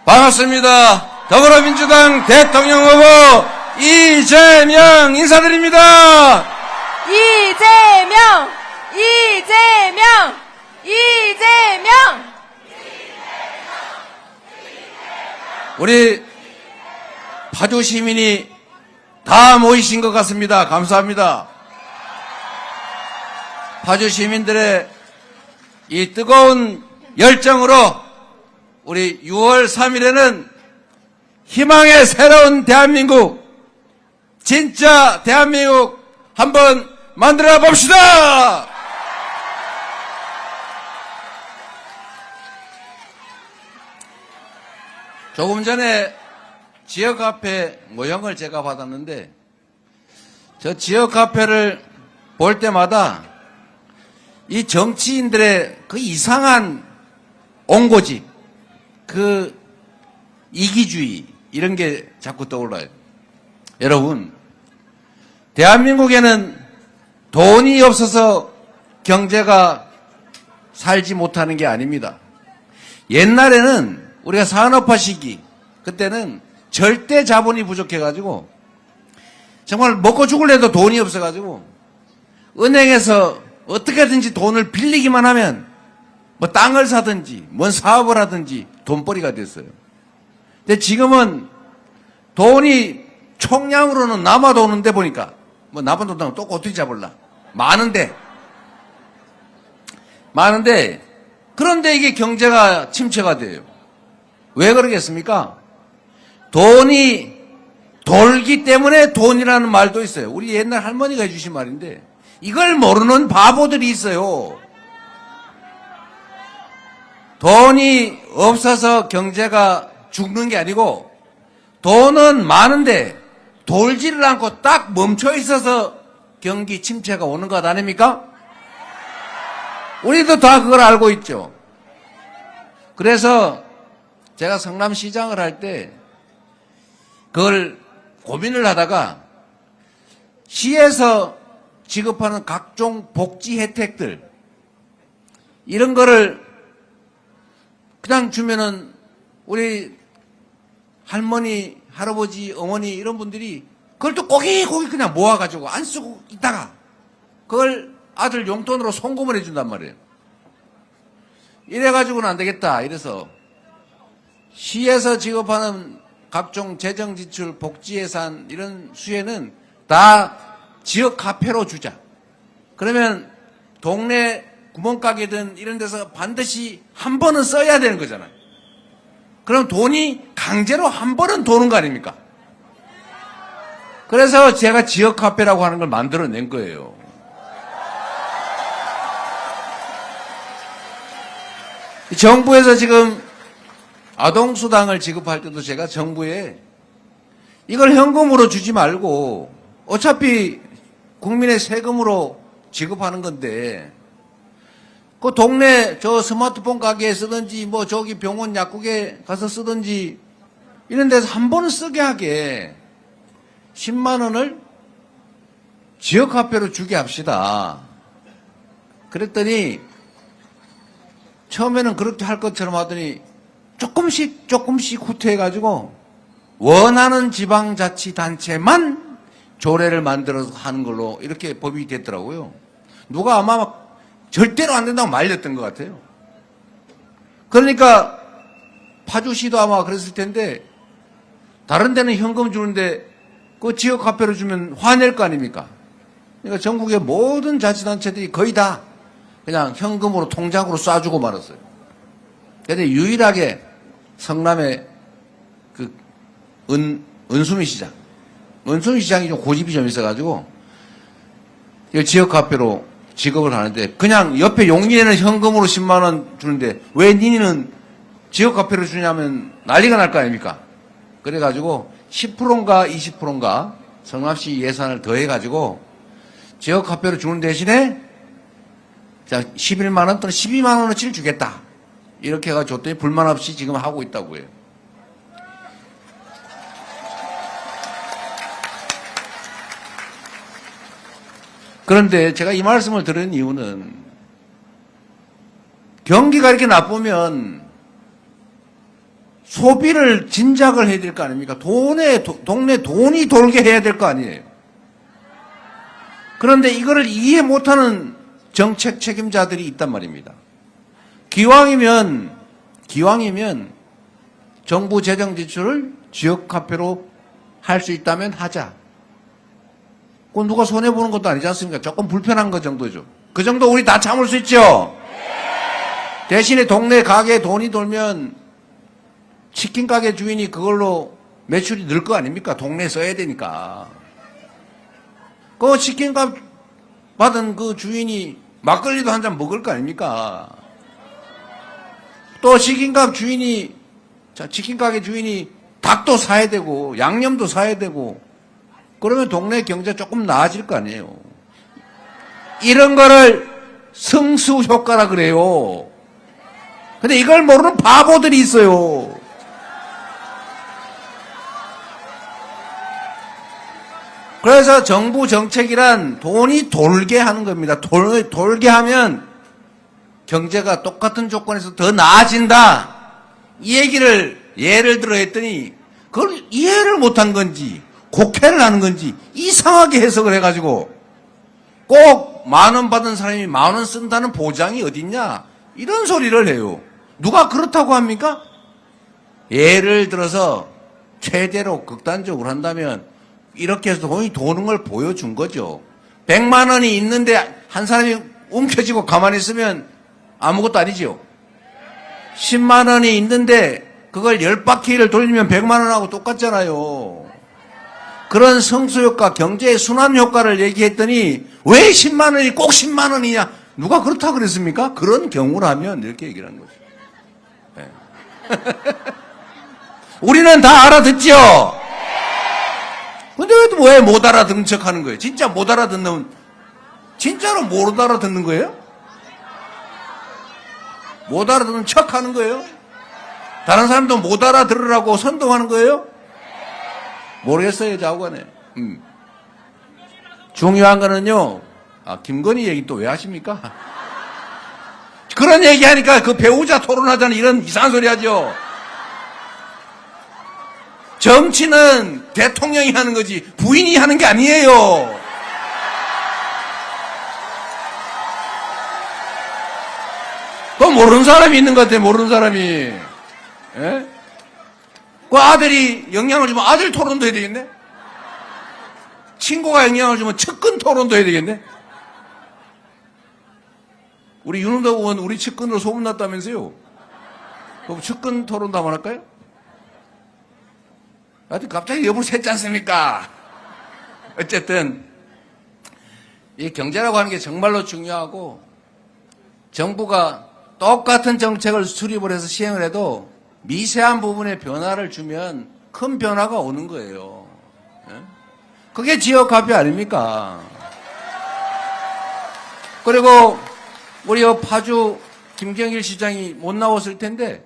반갑습니다. 더불어민주당 대통령 후보 이재명 인사드립니다. 이재명! 이재명! 이재명! 우리 파주 시민이 다 모이신 것 같습니다. 감사합니다. 파주 시민들의 이 뜨거운 열정으로 우리 6월 3일에는 희망의 새로운 대한민국, 진짜 대한민국 한번 만들어 봅시다! 조금 전에 지역 카페 모형을 제가 받았는데, 저 지역 카페를 볼 때마다 이 정치인들의 그 이상한 옹고집, 그 이기주의, 이런 게 자꾸 떠올라요. 여러분, 대한민국에는 돈이 없어서 경제가 살지 못하는 게 아닙니다. 옛날에는 우리가 산업화 시기, 그때는 절대 자본이 부족해가지고 정말 먹고 죽을래도 돈이 없어가지고 은행에서 어떻게든지 돈을 빌리기만 하면 뭐 땅을 사든지 뭔 사업을 하든지 돈벌이가 됐어요. 근데 지금은 돈이 총량으로는 남아도 오는데 보니까 뭐 남은 돈은 또 어떻게 잡을라. 많은데 그런데 이게 경제가 침체가 돼요. 왜 그러겠습니까? 돈이 돌기 때문에 돈이라는 말도 있어요. 우리 옛날 할머니가 해주신 말인데 이걸 모르는 바보들이 있어요. 돈이 없어서 경제가 죽는 게 아니고 돈은 많은데 돌지를 않고 딱 멈춰 있어서 경기 침체가 오는 것 아닙니까? 우리도 다 그걸 알고 있죠. 그래서 제가 성남시장을 할 때 그걸 고민을 하다가 시에서 지급하는 각종 복지 혜택들 이런 거를 그냥 주면은 우리 할머니, 할아버지, 어머니 이런 분들이 그걸 또 고기 그냥 모아가지고 안 쓰고 있다가 그걸 아들 용돈으로 송금을 해준단 말이에요. 이래가지고는 안 되겠다. 이래서 시에서 지급하는 각종 재정지출, 복지예산 이런 수혜는 다 지역 카페로 주자. 그러면 동네 구멍가게든 이런 데서 반드시 한 번은 써야 되는 거잖아요. 그럼 돈이 강제로 한 번은 도는 거 아닙니까? 그래서 제가 지역 카페라고 하는 걸 만들어낸 거예요. 정부에서 지금 아동수당을 지급할 때도 제가 정부에 이걸 현금으로 주지 말고 어차피 국민의 세금으로 지급하는 건데 그 동네 저 스마트폰 가게에 쓰든지 뭐 저기 병원 약국에 가서 쓰든지 이런 데서 한 번은 쓰게 하게 10만 원을 지역화폐로 주게 합시다. 그랬더니 처음에는 그렇게 할 것처럼 하더니 조금씩 후퇴해가지고 원하는 지방자치단체만 조례를 만들어서 하는 걸로 이렇게 법이 됐더라고요. 누가 아마 막 절대로 안 된다고 말렸던 것 같아요. 그러니까 파주시도 아마 그랬을 텐데 다른 데는 현금 주는데 그 지역 카페로 주면 화낼 거 아닙니까? 그러니까 전국의 모든 자치단체들이 거의 다 그냥 현금으로 통장으로 쏴주고 말았어요. 그런데 유일하게 성남의 그 은수미 시장이 좀 고집이 좀 있어가지고 지역 카페로 지급을 하는데 그냥 옆에 용인에는 현금으로 10만 원 주는데 왜 니는 지역 카페로 주냐면 난리가 날 거 아닙니까? 그래가지고 10%인가 20%인가 성남시 예산을 더해가지고 지역 카페로 주는 대신에 자 11만 원 또는 12만 원어치를 주겠다. 이렇게 해가지고 줬더니 불만 없이 지금 하고 있다고 해요. 그런데 제가 이 말씀을 드린 이유는 경기가 이렇게 나쁘면 소비를 진작을 해야 될 거 아닙니까? 동네 돈이 돌게 해야 될 거 아니에요. 그런데 이거를 이해 못하는 정책 책임자들이 있단 말입니다. 기왕이면 정부 재정 지출을 지역화폐로 할 수 있다면 하자. 그건 누가 손해보는 것도 아니지 않습니까? 조금 불편한 것 정도죠. 그 정도 우리 다 참을 수 있죠? 대신에 동네 가게에 돈이 돌면 치킨 가게 주인이 그걸로 매출이 늘 거 아닙니까? 동네에 써야 되니까. 그 치킨값 받은 그 주인이 막걸리도 한 잔 먹을 거 아닙니까? 또 치킨 가게 주인이 닭도 사야 되고 양념도 사야 되고 그러면 동네 경제 조금 나아질 거 아니에요. 이런 거를 승수 효과라 그래요. 근데 이걸 모르는 바보들이 있어요. 그래서 정부 정책이란 돈이 돌게 하는 겁니다. 돌게 하면 경제가 똑같은 조건에서 더 나아진다. 이 얘기를 예를 들어 했더니 그걸 이해를 못한 건지 곡해를 하는 건지 이상하게 해석을 해가지고 꼭 10,000원 받은 사람이 10,000원 쓴다는 보장이 어딨냐 이런 소리를 해요. 누가 그렇다고 합니까? 예를 들어서 최대로 극단적으로 한다면 이렇게 해서 돈이 도는 걸 보여준 거죠. 100만 원이 있는데 한 사람이 움켜쥐고 가만히 있으면 아무것도 아니죠. 10만 원이 있는데 그걸 10바퀴를 돌리면 100만 원하고 똑같잖아요. 그런 성수효과, 경제의 순환효과를 얘기했더니 왜 10만 원이 꼭 10만 원이냐? 누가 그렇다 그랬습니까? 그런 경우라면 이렇게 얘기를 한 거죠. 네. 우리는 다 알아듣죠? 근데 왜 못 알아듣는 척 하는 거예요? 진짜 못 알아듣는, 진짜로 못 알아듣는 거예요? 못 알아듣는 척 하는 거예요? 다른 사람도 못 알아들으라고 선동하는 거예요? 모르겠어요, 좌우간에. 중요한 거는요, 김건희 얘기 또 왜 하십니까? 그런 얘기 하니까 그 배우자 토론하자는 이런 이상한 소리 하죠. 정치는 대통령이 하는 거지 부인이 하는 게 아니에요. 그거 모르는 사람이 있는 것 같아요. 모르는 사람이. 예? 그 아들이 영향을 주면 아들 토론도 해야 되겠네. 친구가 영향을 주면 측근 토론도 해야 되겠네. 우리 윤은덕 의원 우리 측근으로 소문났다면서요. 그럼 측근 토론도 한번 할까요? 하여튼 갑자기 여부를 샜지 않습니까? 어쨌든 이 경제라고 하는 게 정말로 중요하고 정부가 똑같은 정책을 수립을 해서 시행을 해도 미세한 부분에 변화를 주면 큰 변화가 오는 거예요. 그게 지역화폐 아닙니까? 그리고 우리 파주 김경일 시장이 못 나왔을 텐데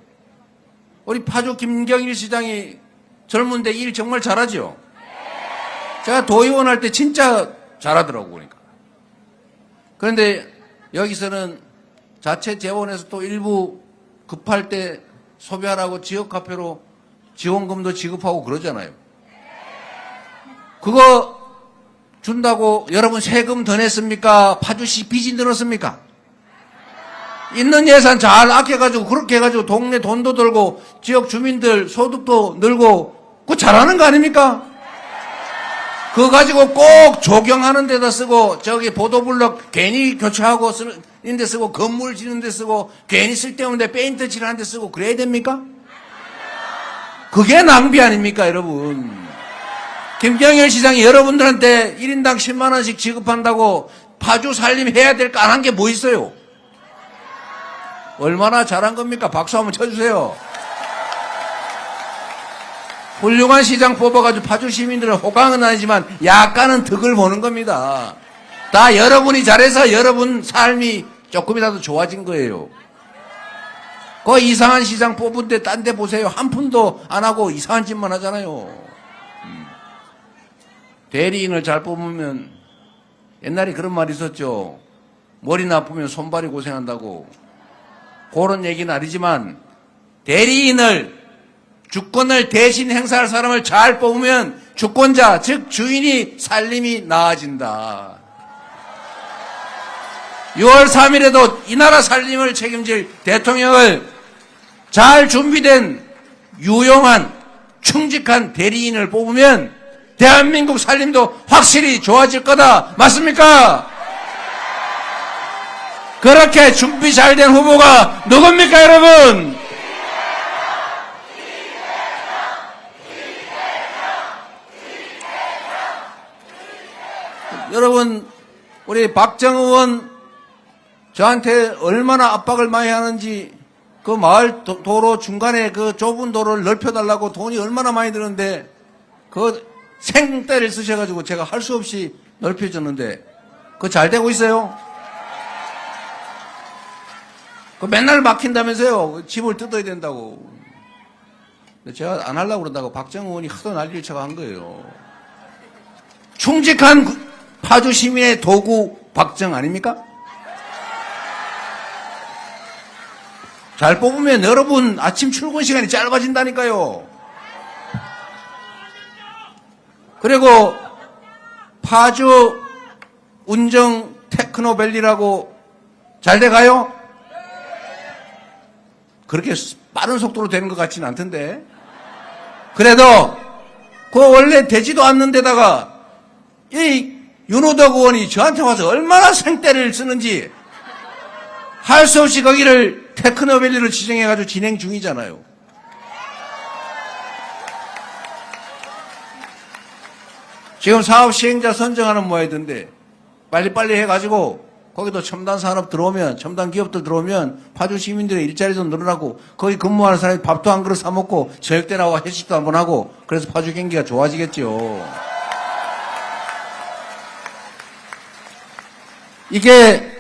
우리 파주 김경일 시장이 젊은데 일 정말 잘하죠? 제가 도의원 할 때 진짜 잘하더라고 보니까. 그런데 여기서는 자체 재원에서 또 일부 급할 때 소비하라고 지역화폐로 지원금도 지급하고 그러잖아요. 그거 준다고 여러분 세금 더 냈습니까? 파주시 빚이 늘었습니까? 있는 예산 잘 아껴가지고 그렇게 해가지고 동네 돈도 들고 지역 주민들 소득도 늘고 그거 잘하는 거 아닙니까? 그거 가지고 꼭 조경하는 데다 쓰고 저기 보도블럭 괜히 교체하고 쓰는 데 쓰고 건물 짓는 데 쓰고 괜히 쓸데없는 데 페인트 칠하는 데 쓰고 그래야 됩니까? 그게 낭비 아닙니까 여러분? 김경일 시장이 여러분들한테 1인당 10만 원씩 지급한다고 파주 살림해야 될 거 안 한 게 뭐 있어요? 얼마나 잘한 겁니까? 박수 한번 쳐주세요. 훌륭한 시장 뽑아가지고 파주 시민들은 호강은 아니지만 약간은 득을 보는 겁니다. 다 여러분이 잘해서 여러분 삶이 조금이라도 좋아진 거예요. 그 이상한 시장 뽑은데 딴 데 보세요. 한 푼도 안 하고 이상한 짓만 하잖아요. 대리인을 잘 뽑으면 옛날에 그런 말이 있었죠. 머리 나쁘면 손발이 고생한다고. 그런 얘기는 아니지만 대리인을 주권을 대신 행사할 사람을 잘 뽑으면 주권자, 즉 주인이 살림이 나아진다. 6월 3일에도 이 나라 살림을 책임질 대통령을 잘 준비된 유용한 충직한 대리인을 뽑으면 대한민국 살림도 확실히 좋아질 거다. 맞습니까? 그렇게 준비 잘 된 후보가 누굽니까, 여러분? 여러분, 우리 박정 의원 저한테 얼마나 압박을 많이 하는지 그 마을 도로 중간에 그 좁은 도로를 넓혀달라고 돈이 얼마나 많이 드는데 그 생떼를 쓰셔가지고 제가 할 수 없이 넓혀줬는데 그거 잘 되고 있어요? 그 맨날 막힌다면서요. 집을 뜯어야 된다고. 제가 안 하려고 그런다고 박정 의원이 하도 난리를 쳐가 한 거예요. 충직한 파주 시민의 도구 박정 아닙니까? 잘 뽑으면 여러분 아침 출근 시간이 짧아진다니까요. 그리고 파주 운정 테크노밸리라고 잘 돼가요? 그렇게 빠른 속도로 되는 것 같지는 않던데. 그래도 그 원래 되지도 않는 데다가 이 윤호덕 의원이 저한테 와서 얼마나 생떼를 쓰는지 할 수 없이 거기를 테크노밸리를 지정해가지고 진행 중이잖아요. 지금 사업 시행자 선정하는 모양이던데 빨리빨리 해가지고 거기도 첨단 산업 들어오면, 첨단 기업들 들어오면 파주 시민들의 일자리도 늘어나고 거기 근무하는 사람이 밥도 한 그릇 사 먹고 저녁 때 나와 회식도 한번 하고 그래서 파주 경기가 좋아지겠죠. 이게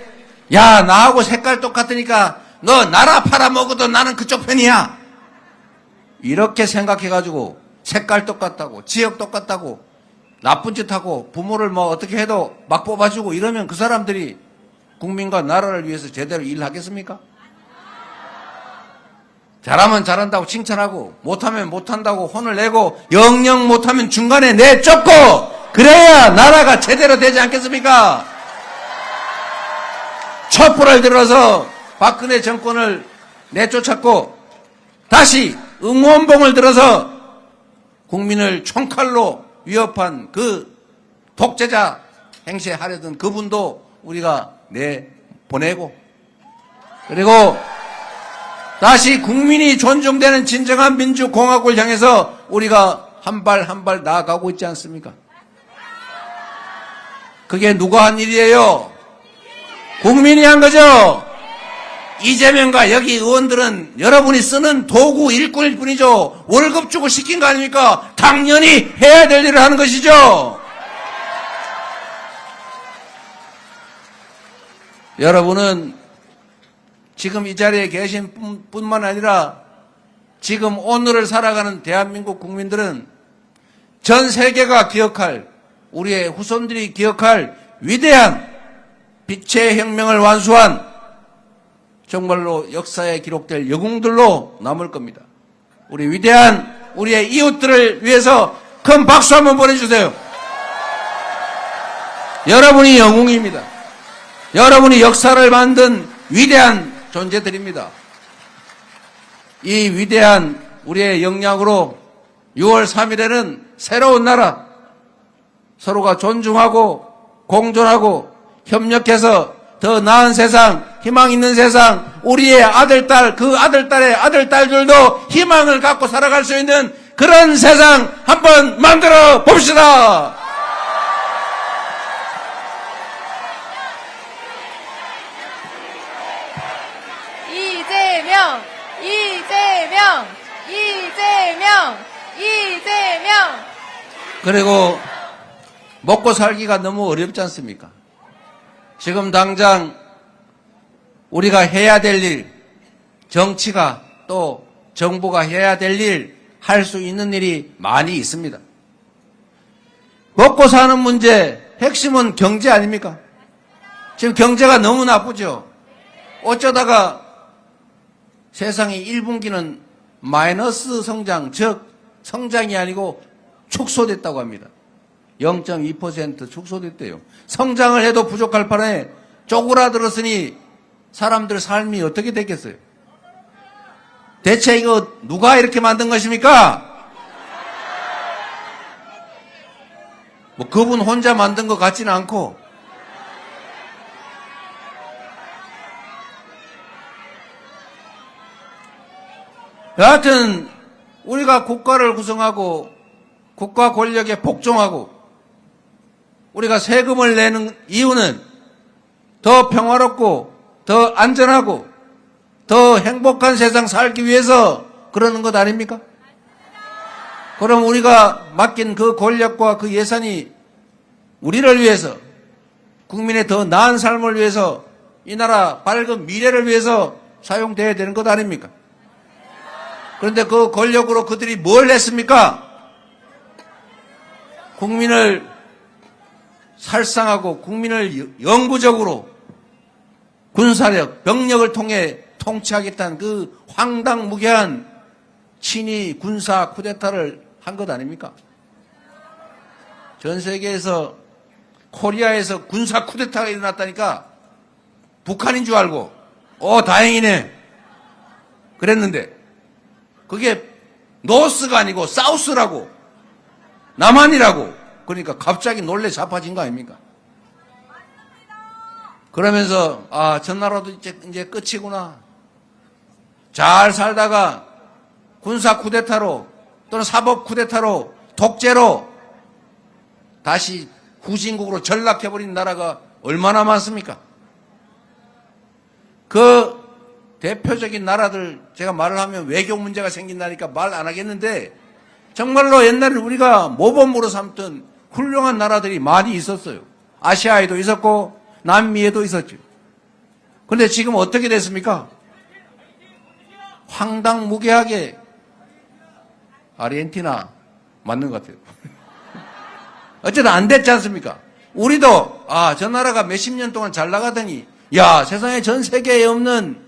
야 나하고 색깔 똑같으니까 너 나라 팔아먹어도 나는 그쪽 편이야. 이렇게 생각해가지고 색깔 똑같다고 지역 똑같다고 나쁜 짓하고 부모를 뭐 어떻게 해도 막 뽑아주고 이러면 그 사람들이 국민과 나라를 위해서 제대로 일하겠습니까? 잘하면 잘한다고 칭찬하고 못하면 못한다고 혼을 내고 영영 못하면 중간에 내쫓고 그래야 나라가 제대로 되지 않겠습니까? 촛불을 들어서 박근혜 정권을 내쫓았고 다시 응원봉을 들어서 국민을 총칼로 위협한 그 독재자 행세하려던 그분도 우리가 내보내고 그리고 다시 국민이 존중되는 진정한 민주공화국을 향해서 우리가 한 발 한 발 나아가고 있지 않습니까? 그게 누가 한 일이에요? 국민이 한 거죠? 이재명과 여기 의원들은 여러분이 쓰는 도구 일꾼일 뿐이죠. 월급 주고 시킨 거 아닙니까? 당연히 해야 될 일을 하는 것이죠. 여러분은 지금 이 자리에 계신 뿐만 아니라 지금 오늘을 살아가는 대한민국 국민들은 전 세계가 기억할 우리의 후손들이 기억할 위대한 빛의 혁명을 완수한 정말로 역사에 기록될 영웅들로 남을 겁니다. 우리 위대한 우리의 이웃들을 위해서 큰 박수 한번 보내주세요. 여러분이 영웅입니다. 여러분이 역사를 만든 위대한 존재들입니다. 이 위대한 우리의 역량으로 6월 3일에는 새로운 나라, 서로가 존중하고 공존하고 협력해서 더 나은 세상, 희망 있는 세상, 우리의 아들딸, 그 아들딸의 아들딸들도 희망을 갖고 살아갈 수 있는 그런 세상 한번 만들어 봅시다. 이재명, 이재명, 이재명, 이재명. 그리고 먹고 살기가 너무 어렵지 않습니까? 지금 당장 우리가 해야 될 일, 정치가 또 정부가 해야 될 일, 할 수 있는 일이 많이 있습니다. 먹고 사는 문제, 핵심은 경제 아닙니까? 지금 경제가 너무 나쁘죠? 어쩌다가 세상이 1분기는 마이너스 성장, 즉 성장이 아니고 축소됐다고 합니다. 0.2% 축소됐대요. 성장을 해도 부족할 판에 쪼그라들었으니 사람들 삶이 어떻게 됐겠어요? 대체 이거 누가 이렇게 만든 것입니까? 뭐 그분 혼자 만든 것 같지는 않고 여하튼 우리가 국가를 구성하고 국가 권력에 복종하고 우리가 세금을 내는 이유는 더 평화롭고 더 안전하고 더 행복한 세상 살기 위해서 그러는 것 아닙니까? 그럼 우리가 맡긴 그 권력과 그 예산이 우리를 위해서 국민의 더 나은 삶을 위해서 이 나라 밝은 미래를 위해서 사용돼야 되는 것 아닙니까? 그런데 그 권력으로 그들이 뭘 했습니까? 국민을 살상하고 국민을 영구적으로 군사력, 병력을 통해 통치하겠다는 그 황당무계한 친위 군사 쿠데타를 한 것 아닙니까? 전 세계에서 코리아에서 군사 쿠데타가 일어났다니까 북한인 줄 알고 다행이네 그랬는데 그게 노스가 아니고 사우스라고 남한이라고 그러니까 갑자기 놀래 자빠진 거 아닙니까? 그러면서 저 나라도 이제 끝이구나. 잘 살다가 군사 쿠데타로 또는 사법 쿠데타로 독재로 다시 후진국으로 전락해버린 나라가 얼마나 많습니까? 그 대표적인 나라들 제가 말을 하면 외교 문제가 생긴다니까 말 안 하겠는데 정말로 옛날에 우리가 모범으로 삼던 훌륭한 나라들이 많이 있었어요. 아시아에도 있었고 남미에도 있었죠. 그런데 지금 어떻게 됐습니까? 황당무계하게 아르헨티나 맞는 것 같아요. 어쨌든 안 됐지 않습니까? 우리도 저 나라가 몇십 년 동안 잘 나가더니 세상에 전 세계에 없는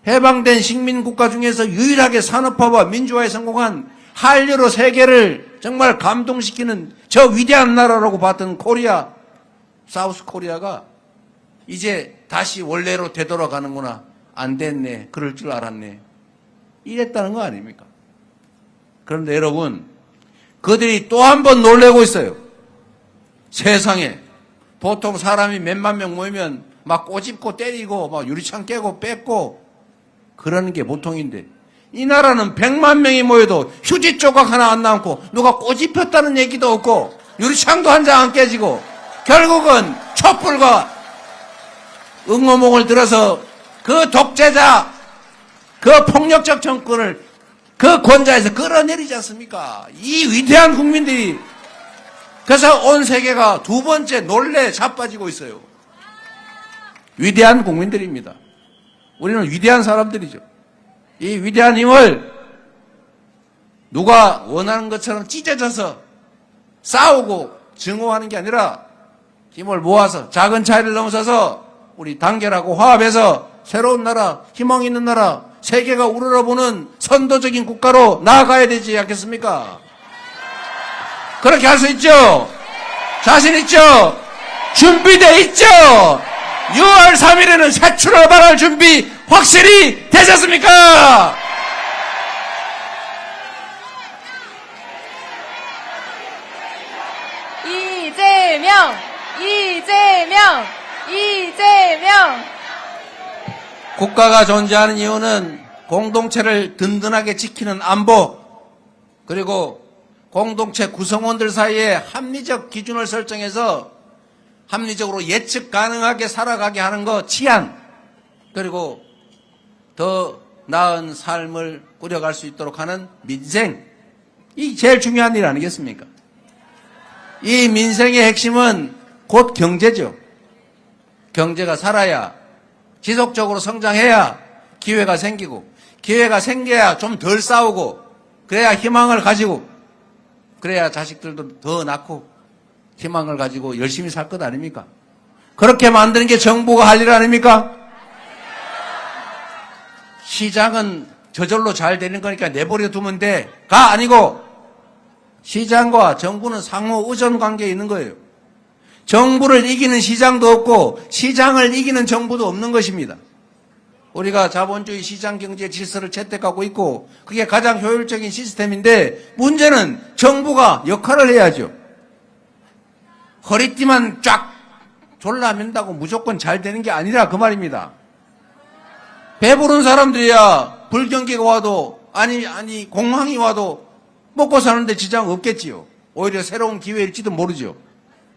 해방된 식민국가 중에서 유일하게 산업화와 민주화에 성공한 한류로 세계를 정말 감동시키는 저 위대한 나라라고 봤던 코리아, 사우스 코리아가 이제 다시 원래로 되돌아가는구나. 안 됐네. 그럴 줄 알았네. 이랬다는 거 아닙니까? 그런데 여러분, 그들이 또 한 번 놀래고 있어요. 세상에 보통 사람이 몇만 명 모이면 막 꼬집고 때리고 막 유리창 깨고 뺏고 그러는 게 보통인데 이 나라는 100만 명이 모여도 휴지 조각 하나 안 남고 누가 꼬집혔다는 얘기도 없고 유리창도 한 장 안 깨지고 결국은 촛불과 응어몽을 들어서 그 독재자, 그 폭력적 정권을 그 권좌에서 끌어내리지 않습니까? 이 위대한 국민들이 그래서 온 세계가 두 번째 놀래 자빠지고 있어요. 위대한 국민들입니다. 우리는 위대한 사람들이죠. 이 위대한 힘을 누가 원하는 것처럼 찢어져서 싸우고 증오하는 게 아니라 힘을 모아서 작은 차이를 넘어서서 우리 단결하고 화합해서 새로운 나라, 희망 있는 나라, 세계가 우러러보는 선도적인 국가로 나아가야 되지 않겠습니까? 그렇게 할 수 있죠? 자신 있죠? 준비돼 있죠? 6월 3일에는 새 출발할 준비 확실히 되셨습니까? 이재명! 이재명! 이재명! 국가가 존재하는 이유는 공동체를 든든하게 지키는 안보, 그리고 공동체 구성원들 사이에 합리적 기준을 설정해서 합리적으로 예측 가능하게 살아가게 하는 거, 치안, 그리고 더 나은 삶을 꾸려갈 수 있도록 하는 민생, 이 제일 중요한 일 아니겠습니까? 이 민생의 핵심은 곧 경제죠. 경제가 살아야, 지속적으로 성장해야 기회가 생기고, 기회가 생겨야 좀 덜 싸우고, 그래야 희망을 가지고, 그래야 자식들도 더 낳고 희망을 가지고 열심히 살 것 아닙니까? 그렇게 만드는 게 정부가 할 일 아닙니까? 시장은 저절로 잘 되는 거니까 내버려 두면 돼가 아니고 시장과 정부는 상호 의존 관계에 있는 거예요. 정부를 이기는 시장도 없고 시장을 이기는 정부도 없는 것입니다. 우리가 자본주의 시장 경제 질서를 채택하고 있고 그게 가장 효율적인 시스템인데 문제는 정부가 역할을 해야죠. 허리띠만 쫙 졸라맨다고 무조건 잘 되는 게 아니라 그 말입니다. 배부른 사람들이야 불경기가 와도 아니 공황이 와도 먹고 사는데 지장 없겠지요. 오히려 새로운 기회일지도 모르죠.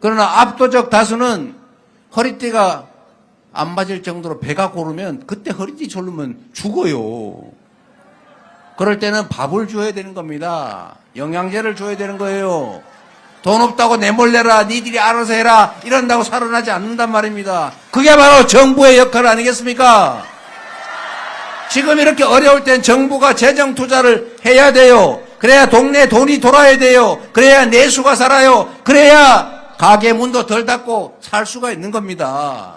그러나 압도적 다수는 허리띠가 안 맞을 정도로 배가 고르면 그때 허리띠 졸르면 죽어요. 그럴 때는 밥을 줘야 되는 겁니다. 영양제를 줘야 되는 거예요. 돈 없다고 내몰래라 니들이 알아서 해라 이런다고 살아나지 않는단 말입니다. 그게 바로 정부의 역할 아니겠습니까? 지금 이렇게 어려울 땐 정부가 재정 투자를 해야 돼요. 그래야 동네에 돈이 돌아야 돼요. 그래야 내수가 살아요. 그래야 가게 문도 덜 닫고 살 수가 있는 겁니다.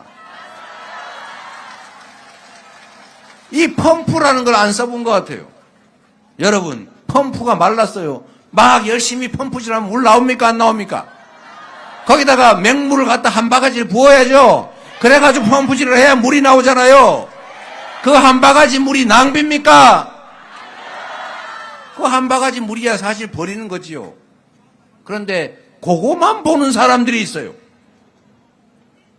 이 펌프라는 걸 안 써본 것 같아요. 여러분, 펌프가 말랐어요. 막 열심히 펌프질하면 물 나옵니까? 안 나옵니까? 거기다가 맹물을 갖다 한 바가지를 부어야죠. 그래가지고 펌프질을 해야 물이 나오잖아요. 그 한 바가지 물이 낭비입니까? 그 한 바가지 물이야 사실 버리는 거지요. 그런데 그거만 보는 사람들이 있어요.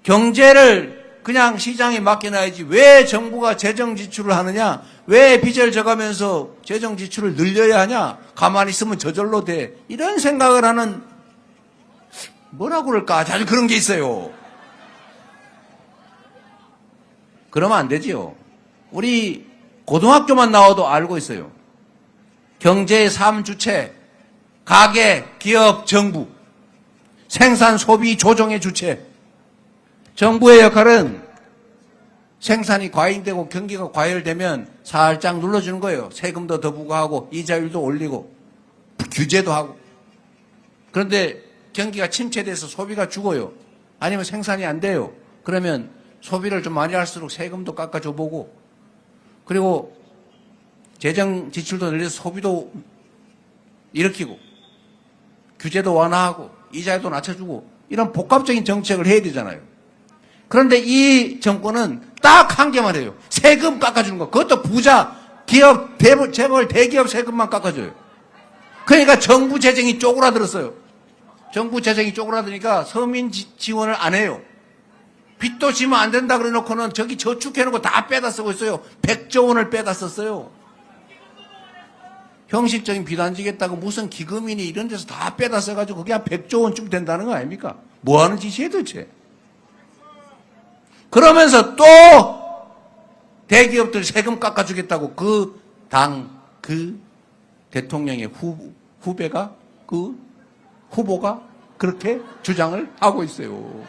경제를 그냥 시장에 맡겨놔야지 왜 정부가 재정 지출을 하느냐? 왜 빚을 져가면서 재정 지출을 늘려야 하냐? 가만히 있으면 저절로 돼. 이런 생각을 하는 뭐라고 그럴까? 아주 그런 게 있어요. 그러면 안 되지요. 우리 고등학교만 나와도 알고 있어요. 경제의 3주체, 가계, 기업, 정부, 생산, 소비, 조정의 주체. 정부의 역할은 생산이 과잉되고 경기가 과열되면 살짝 눌러주는 거예요. 세금도 더 부과하고 이자율도 올리고 규제도 하고. 그런데 경기가 침체돼서 소비가 죽어요. 아니면 생산이 안 돼요. 그러면 소비를 좀 많이 할수록 세금도 깎아줘 보고 그리고 재정 지출도 늘려서 소비도 일으키고 규제도 완화하고 이자도 낮춰주고 이런 복합적인 정책을 해야 되잖아요. 그런데 이 정권은 딱 한 개만 해요. 세금 깎아주는 거. 그것도 부자, 기업, 재벌, 대기업 세금만 깎아줘요. 그러니까 정부 재정이 쪼그라들었어요. 정부 재정이 쪼그라드니까 서민 지원을 안 해요. 빚도 지면 안 된다 그래 놓고는 저기 저축해놓고 다 빼다 쓰고 있어요. 100조 원을 빼다 썼어요. 형식적인 빚 안 지겠다고 무슨 기금이니 이런 데서 다 빼다 써가지고 그게 한 100조 원쯤 된다는 거 아닙니까? 뭐 하는 짓이에요 도대체? 그러면서 또 대기업들 세금 깎아주겠다고 그 대통령의 후배가 후보가 그렇게 주장을 하고 있어요.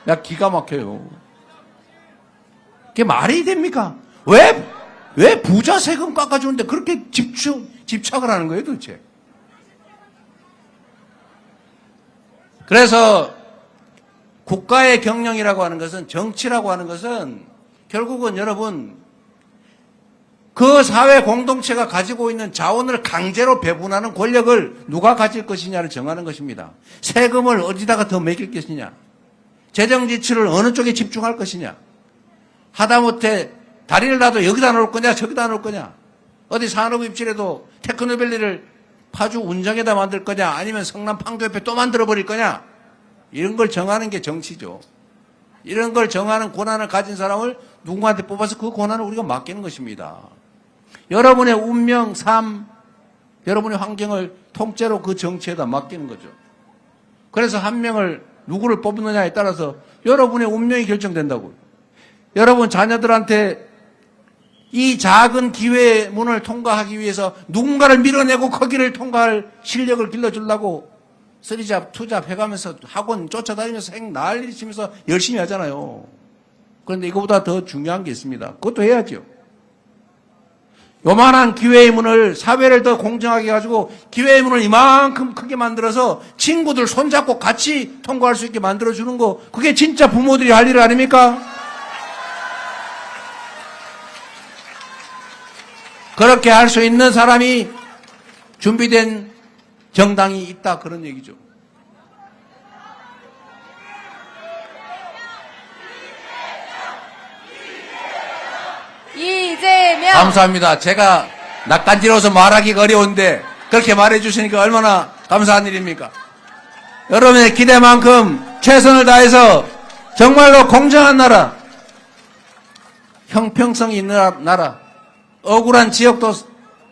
야, 기가 막혀요. 그게 말이 됩니까? 왜 부자 세금 깎아주는데 그렇게 집착을 하는 거예요, 도대체? 그래서 국가의 경영이라고 하는 것은, 정치라고 하는 것은 결국은 여러분, 그 사회 공동체가 가지고 있는 자원을 강제로 배분하는 권력을 누가 가질 것이냐를 정하는 것입니다. 세금을 어디다가 더 매길 것이냐, 재정 지출을 어느 쪽에 집중할 것이냐, 하다못해 다리를 놔도 여기다 놓을 거냐 저기다 놓을 거냐, 어디 산업 입지라도 테크노밸리를 파주 운정에다 만들 거냐 아니면 성남 판교협회 또 만들어버릴 거냐, 이런 걸 정하는 게 정치죠. 이런 걸 정하는 권한을 가진 사람을 누군가한테 뽑아서 그 권한을 우리가 맡기는 것입니다. 여러분의 운명, 삶, 여러분의 환경을 통째로 그 정치에다 맡기는 거죠. 그래서 한 명을 누구를 뽑느냐에 따라서 여러분의 운명이 결정된다고요. 여러분 자녀들한테 이 작은 기회의 문을 통과하기 위해서 누군가를 밀어내고 거기를 통과할 실력을 길러주려고 쓰리잡, 투잡 해가면서 학원 쫓아다니면서 난리 치면서 열심히 하잖아요. 그런데 이거보다 더 중요한 게 있습니다. 그것도 해야죠. 요만한 기회의 문을, 사회를 더 공정하게 해가지고 기회의 문을 이만큼 크게 만들어서 친구들 손잡고 같이 통과할 수 있게 만들어주는 거, 그게 진짜 부모들이 할 일 아닙니까? 그렇게 할 수 있는 사람이 준비된 정당이 있다, 그런 얘기죠. 이재명! 감사합니다. 제가 낯간지러워서 말하기가 어려운데 그렇게 말해 주시니까 얼마나 감사한 일입니까? 여러분의 기대만큼 최선을 다해서 정말로 공정한 나라, 형평성 있는 나라, 억울한 지역도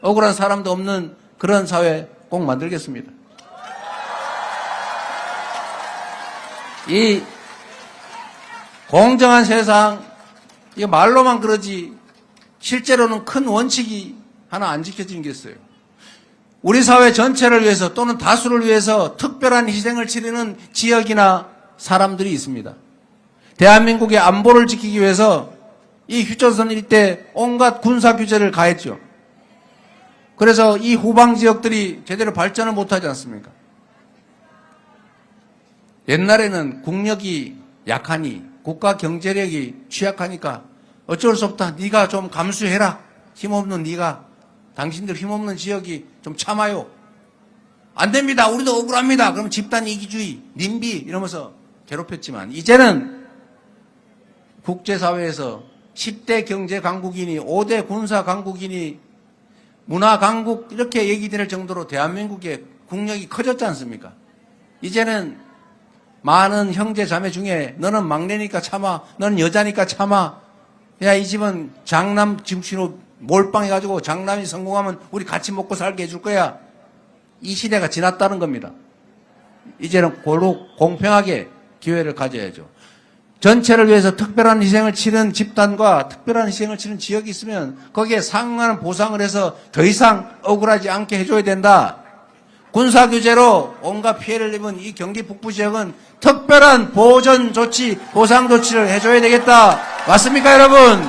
억울한 사람도 없는 그런 사회 꼭 만들겠습니다. 이 공정한 세상, 이게 말로만 그러지 실제로는 큰 원칙이 하나 안 지켜지는 게 있어요. 우리 사회 전체를 위해서 또는 다수를 위해서 특별한 희생을 치르는 지역이나 사람들이 있습니다. 대한민국의 안보를 지키기 위해서 이 휴전선 일대 온갖 군사 규제를 가했죠. 그래서 이 후방 지역들이 제대로 발전을 못하지 않습니까? 옛날에는 국력이 약하니 국가 경제력이 취약하니까 어쩔 수 없다. 네가 좀 감수해라. 힘없는 네가, 당신들 힘없는 지역이 좀 참아요. 안 됩니다. 우리도 억울합니다. 그럼 집단 이기주의, 님비 이러면서 괴롭혔지만 이제는 국제사회에서 10대 경제 강국이니 5대 군사 강국이니 문화 강국 이렇게 얘기될 정도로 대한민국의 국력이 커졌지 않습니까? 이제는 많은 형제 자매 중에 너는 막내니까 참아, 너는 여자니까 참아, 야 이 집은 장남 집시로 몰빵해가지고 장남이 성공하면 우리 같이 먹고 살게 해줄 거야. 이 시대가 지났다는 겁니다. 이제는 고루 공평하게 기회를 가져야죠. 전체를 위해서 특별한 희생을 치른 집단과 특별한 희생을 치른 지역이 있으면 거기에 상응하는 보상을 해서 더 이상 억울하지 않게 해줘야 된다. 군사규제로 온갖 피해를 입은 이 경기 북부 지역은 특별한 보전 조치, 보상 조치를 해줘야 되겠다. 맞습니까, 여러분?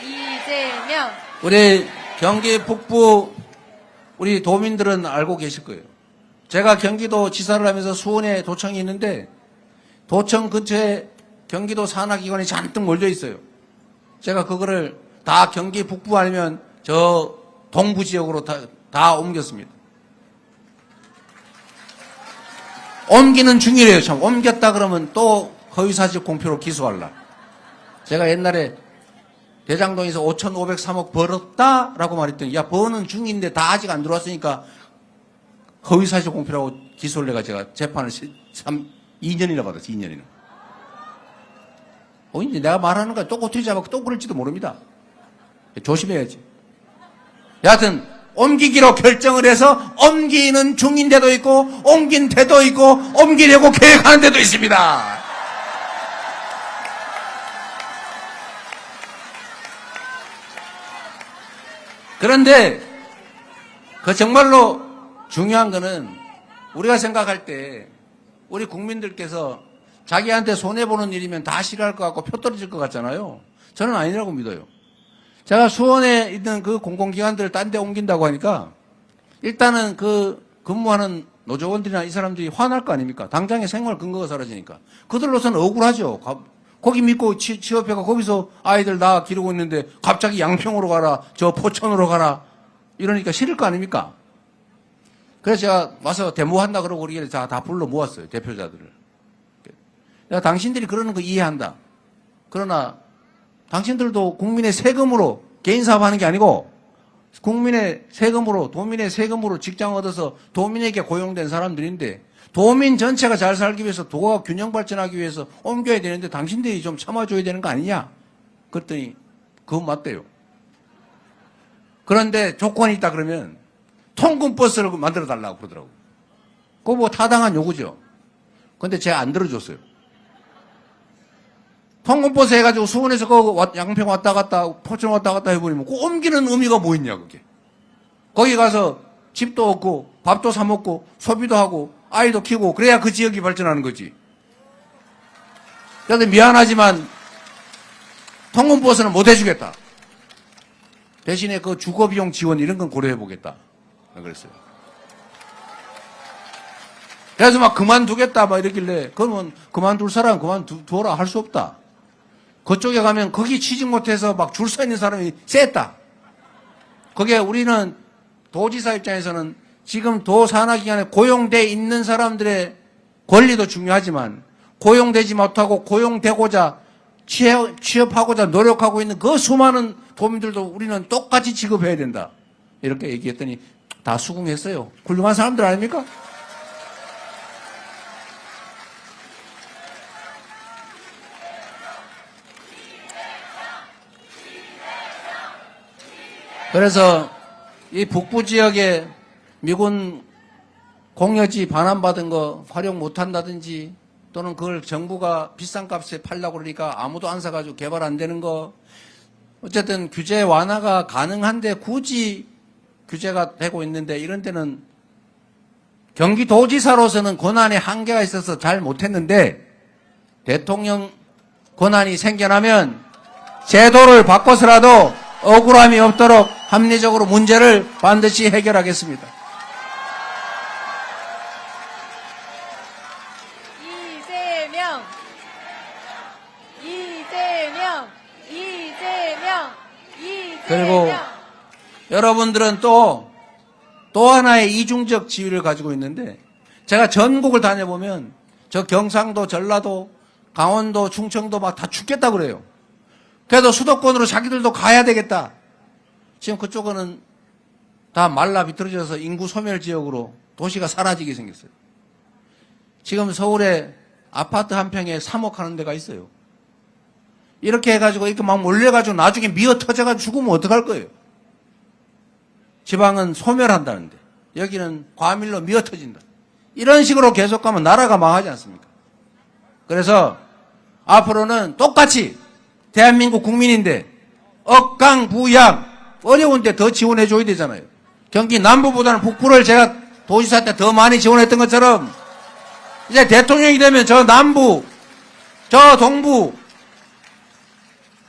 이재명! 우리 경기 북부 우리 도민들은 알고 계실 거예요. 제가 경기도 지사를 하면서 수원에 도청이 있는데 도청 근처에 경기도 산하기관이 잔뜩 몰려 있어요. 제가 그거를 다 경기 북부 아니면 저 동부 지역으로 다 옮겼습니다. 옮기는 중이래요. 참 옮겼다 그러면 또 허위사실 공표로 기소할라. 제가 옛날에 대장동에서 5,503억 벌었다라고 말했더니 야 버는 중인데 다 아직 안 들어왔으니까 허위사실 공표라고 기소를 내가 제가 재판을 2년이나 받았어. 2년이나. 이제 내가 말하는 거 또 꼬투리 잡아 또 그럴지도 모릅니다. 조심해야지. 여하튼 옮기기로 결정을 해서 옮기는 중인 데도 있고 옮긴 데도 있고 옮기려고 계획하는 데도 있습니다. 그런데 그 정말로 중요한 거는 우리가 생각할 때 우리 국민들께서 자기한테 손해보는 일이면 다 싫어할 것 같고 표 떨어질 것 같잖아요. 저는 아니라고 믿어요. 제가 수원에 있는 그 공공기관들을 딴 데 옮긴다고 하니까 일단은 그 근무하는 노조원들이나 이 사람들이 화날 거 아닙니까? 당장의 생활 근거가 사라지니까. 그들로서는 억울하죠. 거기 믿고 취업해가 거기서 아이들 낳아 기르고 있는데 갑자기 양평으로 가라, 저 포천으로 가라 이러니까 싫을 거 아닙니까? 그래서 제가 와서 데모한다 그러고 우리 다 불러 모았어요. 대표자들을. 야, 당신들이 그러는 거 이해한다. 그러나 당신들도 국민의 세금으로 개인 사업하는 게 아니고 국민의 세금으로, 도민의 세금으로 직장 얻어서 도민에게 고용된 사람들인데 도민 전체가 잘 살기 위해서 도가 균형 발전하기 위해서 옮겨야 되는데 당신들이 좀 참아줘야 되는 거 아니냐? 그랬더니 그건 맞대요. 그런데 조건이 있다 그러면 통근버스를 만들어 달라고 그러더라고요. 그거 뭐 타당한 요구죠. 그런데 제가 안 들어줬어요. 통근버스 해가지고 수원에서 그 양평 왔다 갔다 포천 왔다 갔다 해버리면 그 옮기는 의미가 뭐 있냐 그게. 거기 가서 집도 얻고 밥도 사 먹고 소비도 하고 아이도 키우고 그래야 그 지역이 발전하는 거지. 그런데 미안하지만 통근버스는 못 해주겠다. 대신에 그 주거비용 지원 이런 건 고려해 보겠다. 그랬어요. 그래서 막 그만두겠다 막 이러길래 그러면 그만둘 사람 그만두어라 할 수 없다. 그쪽에 가면 거기 취직 못해서 막 줄 서 있는 사람이 셌다. 그게 우리는 도지사 입장에서는 지금 도 산하기관에 고용돼 있는 사람들의 권리도 중요하지만 고용되지 못하고 고용되고자 취업하고자 노력하고 있는 그 수많은 도민들도 우리는 똑같이 취급해야 된다. 이렇게 얘기했더니 다 수긍했어요. 훌륭한 사람들 아닙니까? 그래서 이 북부 지역에 미군 공여지 반환받은 거 활용 못한다든지 또는 그걸 정부가 비싼 값에 팔려고 그러니까 아무도 안 사가지고 개발 안 되는 거 어쨌든 규제 완화가 가능한데 굳이 규제가 되고 있는데 이런 데는 경기도지사로서는 권한에 한계가 있어서 잘 못했는데 대통령 권한이 생겨나면 제도를 바꿔서라도 억울함이 없도록 합리적으로 문제를 반드시 해결하겠습니다. 이재명, 이재명, 이재명, 이재명. 그리고 여러분들은 또 하나의 이중적 지위를 가지고 있는데 제가 전국을 다녀보면 저 경상도, 전라도, 강원도, 충청도 막 다 죽겠다 그래요. 그래도 수도권으로 자기들도 가야 되겠다. 지금 그쪽은 다 말라 비틀어져서 인구 소멸 지역으로 도시가 사라지게 생겼어요. 지금 서울에 아파트 한 평에 3억 하는 데가 있어요. 이렇게 해가지고 이렇게 막 몰려가지고 나중에 미어 터져가지고 죽으면 어떡할 거예요? 지방은 소멸한다는데 여기는 과밀로 미어 터진다. 이런 식으로 계속 가면 나라가 망하지 않습니까? 그래서 앞으로는 똑같이 대한민국 국민인데 억강부양 어려운데 더 지원해 줘야 되잖아요. 경기 남부보다는 북부를 제가 도지사 때 더 많이 지원했던 것처럼 이제 대통령이 되면 저 남부, 저 동부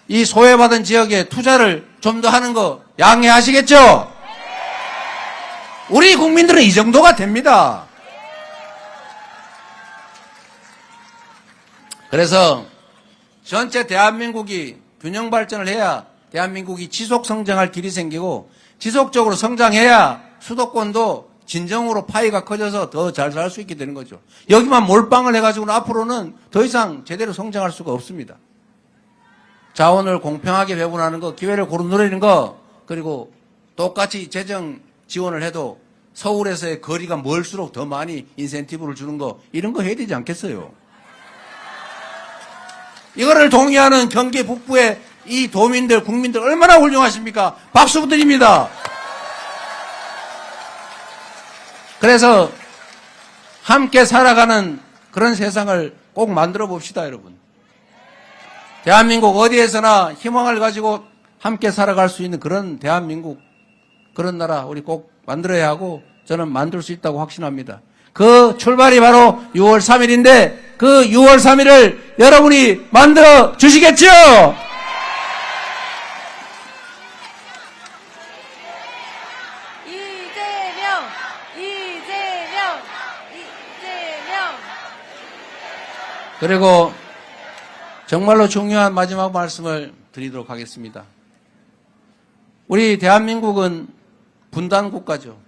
이 소외받은 지역에 투자를 좀 더 하는 거 양해하시겠죠? 우리 국민들은 이 정도가 됩니다. 그래서 전체 대한민국이 균형 발전을 해야 대한민국이 지속 성장할 길이 생기고 지속적으로 성장해야 수도권도 진정으로 파이가 커져서 더 잘 살 수 있게 되는 거죠. 여기만 몰빵을 해가지고는 앞으로는 더 이상 제대로 성장할 수가 없습니다. 자원을 공평하게 배분하는 거, 기회를 고루 누리는 거, 그리고 똑같이 재정 지원을 해도 서울에서의 거리가 멀수록 더 많이 인센티브를 주는 거, 이런 거 해야 되지 않겠어요? 이거를 동의하는 경기 북부의 이 도민들, 국민들 얼마나 훌륭하십니까? 박수 드립니다. 그래서 함께 살아가는 그런 세상을 꼭 만들어 봅시다, 여러분. 대한민국 어디에서나 희망을 가지고 함께 살아갈 수 있는 그런 대한민국, 그런 나라 우리 꼭 만들어야 하고 저는 만들 수 있다고 확신합니다. 그 출발이 바로 6월 3일인데 그 6월 3일을 여러분이 만들어 주시겠죠? 이재명, 이재명, 이재명. 그리고 정말로 중요한 마지막 말씀을 드리도록 하겠습니다. 우리 대한민국은 분단 국가죠.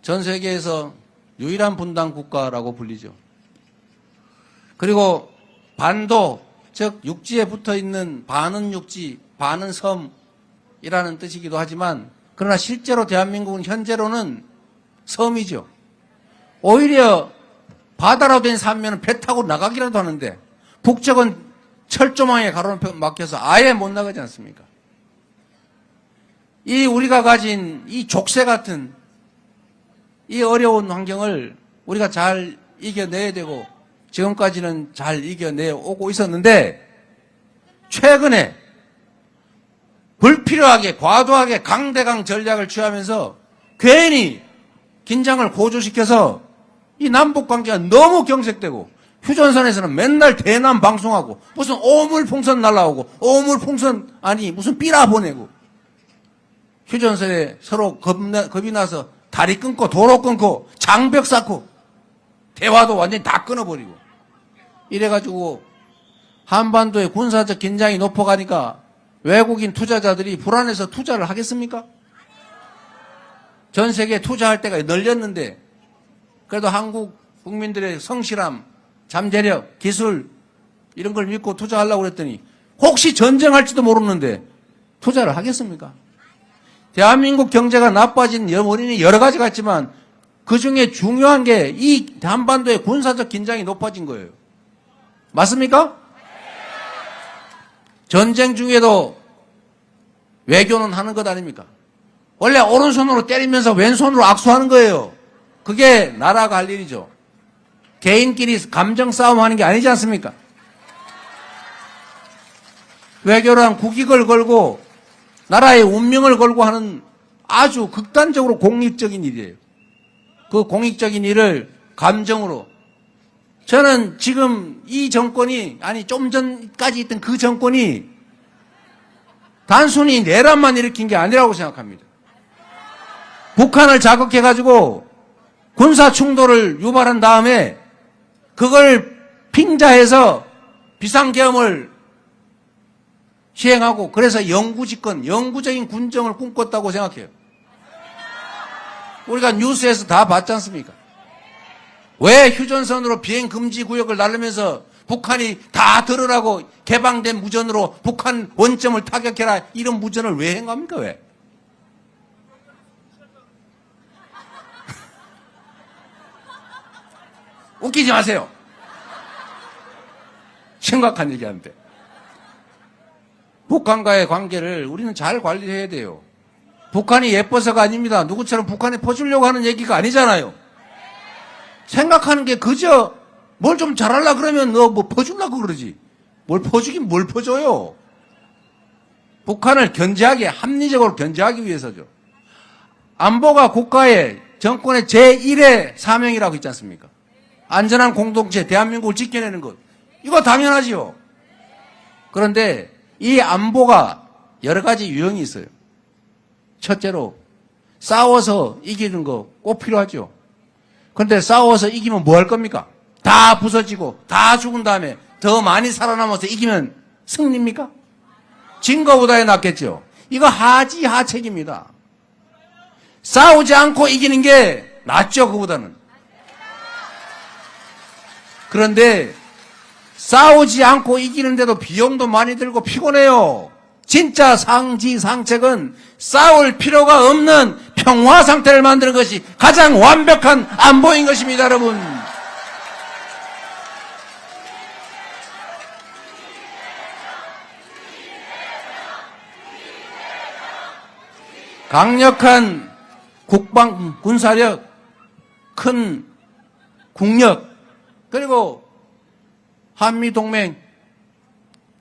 전 세계에서 유일한 분단 국가라고 불리죠. 그리고 반도, 즉 육지에 붙어 있는 반은 육지, 반은 섬이라는 뜻이기도 하지만 그러나 실제로 대한민국은 현재로는 섬이죠. 오히려 바다로 된 산면은 배 타고 나가기라도 하는데 북쪽은 철조망에 가로막혀서 아예 못 나가지 않습니까? 이 우리가 가진 이 족쇄 같은 이 어려운 환경을 우리가 잘 이겨내야 되고 지금까지는 잘 이겨내오고 있었는데 최근에 불필요하게 과도하게 강대강 전략을 취하면서 괜히 긴장을 고조시켜서 이 남북관계가 너무 경색되고 휴전선에서는 맨날 대남 방송하고 무슨 오물풍선 날라오고 오물풍선 아니 무슨 삐라 보내고 휴전선에 서로 겁이 나서 다리 끊고 도로 끊고 장벽 쌓고 대화도 완전히 다 끊어버리고. 이래가지고 한반도의 군사적 긴장이 높아가니까 외국인 투자자들이 불안해서 투자를 하겠습니까? 전 세계에 투자할 때가 널렸는데 그래도 한국 국민들의 성실함, 잠재력, 기술 이런 걸 믿고 투자하려고 그랬더니 혹시 전쟁할지도 모르는데 투자를 하겠습니까? 대한민국 경제가 나빠진 원인이 여러 가지가 있지만 그중에 중요한 게 이 한반도의 군사적 긴장이 높아진 거예요. 맞습니까? 전쟁 중에도 외교는 하는 것 아닙니까? 원래 오른손으로 때리면서 왼손으로 악수하는 거예요. 그게 나라가 할 일이죠. 개인끼리 감정 싸움하는 게 아니지 않습니까? 외교란 국익을 걸고 나라의 운명을 걸고 하는 아주 극단적으로 공익적인 일이에요. 그 공익적인 일을 감정으로 저는 지금 이 정권이 아니 좀 전까지 있던 그 정권이 단순히 내란만 일으킨 게 아니라고 생각합니다. 북한을 자극해가지고 군사 충돌을 유발한 다음에 그걸 핑자해서 비상계엄을 시행하고 그래서 영구집권, 영구적인 군정을 꿈꿨다고 생각해요. 우리가 뉴스에서 다 봤지 않습니까? 왜 휴전선으로 비행 금지 구역을 날르면서 북한이 다 들으라고 개방된 무전으로 북한 원점을 타격해라 이런 무전을 왜 행합니까? 왜? 웃기지 마세요. 심각한 얘기하는데. 북한과의 관계를 우리는 잘 관리해야 돼요. 북한이 예뻐서가 아닙니다. 누구처럼 북한에 퍼주려고 하는 얘기가 아니잖아요. 생각하는 게 그저 뭘 좀 잘하려 그러면 너 뭐 퍼주려고 그러지. 뭘 퍼주긴 뭘 퍼줘요. 북한을 견제하게, 합리적으로 견제하기 위해서죠. 안보가 국가의 정권의 제1의 사명이라고 있지 않습니까? 안전한 공동체, 대한민국을 지켜내는 것. 이거 당연하지요. 그런데 이 안보가 여러 가지 유형이 있어요. 첫째로 싸워서 이기는 거 꼭 필요하죠. 그런데 싸워서 이기면 뭐 할 겁니까? 다 부서지고 다 죽은 다음에 더 많이 살아남아서 이기면 승리입니까? 진 거보다 낫겠죠. 이거 하지하책입니다. 싸우지 않고 이기는 게 낫죠, 그보다는. 그런데 싸우지 않고 이기는데도 비용도 많이 들고 피곤해요. 진짜 상지상책은 싸울 필요가 없는 평화 상태를 만드는 것이 가장 완벽한 안보인 것입니다, 여러분. 강력한 국방 군사력, 큰 국력, 그리고 한미동맹,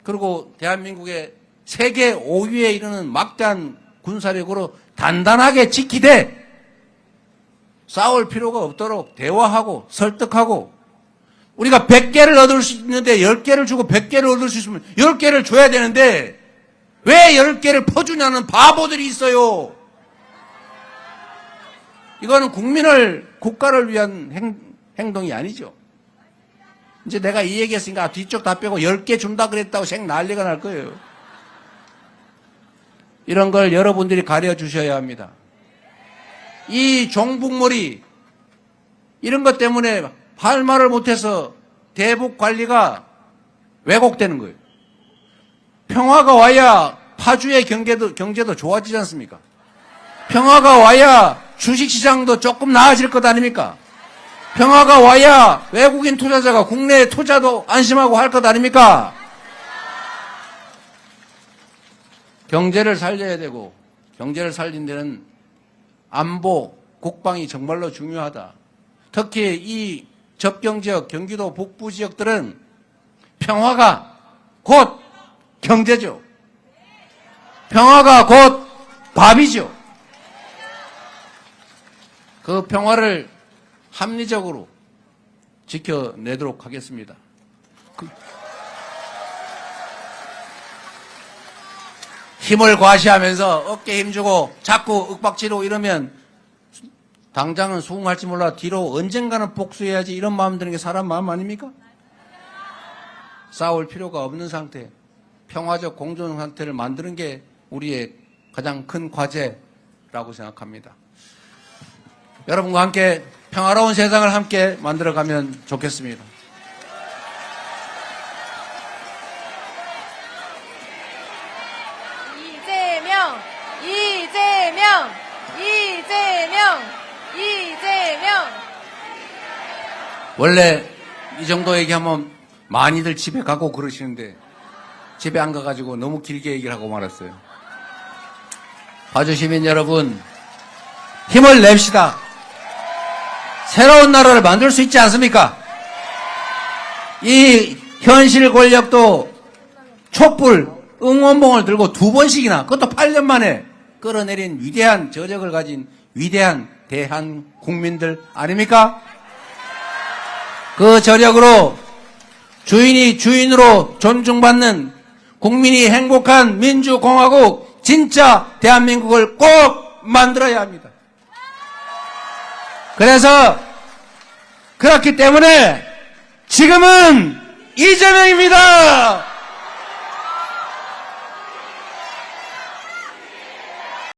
그리고 대한민국의 세계 5위에 이르는 막대한 군사력으로 단단하게 지키되 싸울 필요가 없도록 대화하고 설득하고 우리가 100개를 얻을 수 있는데 10개를 주고 100개를 얻을 수 있으면 10개를 줘야 되는데 왜 10개를 퍼주냐는 바보들이 있어요. 이거는 국가를 위한 행동이 아니죠. 이제 내가 이 얘기했으니까 뒤쪽 다 빼고 10개 준다 그랬다고 생 난리가 날 거예요. 이런 걸 여러분들이 가려주셔야 합니다. 이 종북몰이 이런 것 때문에 할 말을 못해서 대북 관리가 왜곡되는 거예요. 평화가 와야 파주의 경제도 좋아지지 않습니까? 평화가 와야 주식시장도 조금 나아질 것 아닙니까? 평화가 와야 외국인 투자자가 국내에 투자도 안심하고 할 것 아닙니까? 경제를 살려야 되고 경제를 살린 데는 안보, 국방이 정말로 중요하다. 특히 이 접경지역, 경기도 북부 지역들은 평화가 곧 경제죠. 평화가 곧 밥이죠. 그 평화를 합리적으로 지켜내도록 하겠습니다. 힘을 과시하면서 어깨 힘주고 자꾸 윽박지르고 이러면 당장은 수긍할지 몰라 뒤로 언젠가는 복수해야지 이런 마음 드는 게 사람 마음 아닙니까? 싸울 필요가 없는 상태, 평화적 공존 상태를 만드는 게 우리의 가장 큰 과제라고 생각합니다. 여러분과 함께 평화로운 세상을 함께 만들어가면 좋겠습니다. 이재명, 이재명, 이재명, 이재명. 원래 이 정도 얘기하면 많이들 집에 가고 그러시는데 집에 안 가가지고 너무 길게 얘기를 하고 말았어요. 봐주시면 여러분 힘을 냅시다. 새로운 나라를 만들 수 있지 않습니까? 이 현실 권력도 촛불 응원봉을 들고 2번씩이나 그것도 8년 만에 끌어내린 위대한 저력을 가진 위대한 대한 국민들 아닙니까? 그 저력으로 주인이 주인으로 존중받는 국민이 행복한 민주공화국 진짜 대한민국을 꼭 만들어야 합니다. 그래서 그렇기 때문에 지금은 이재명입니다.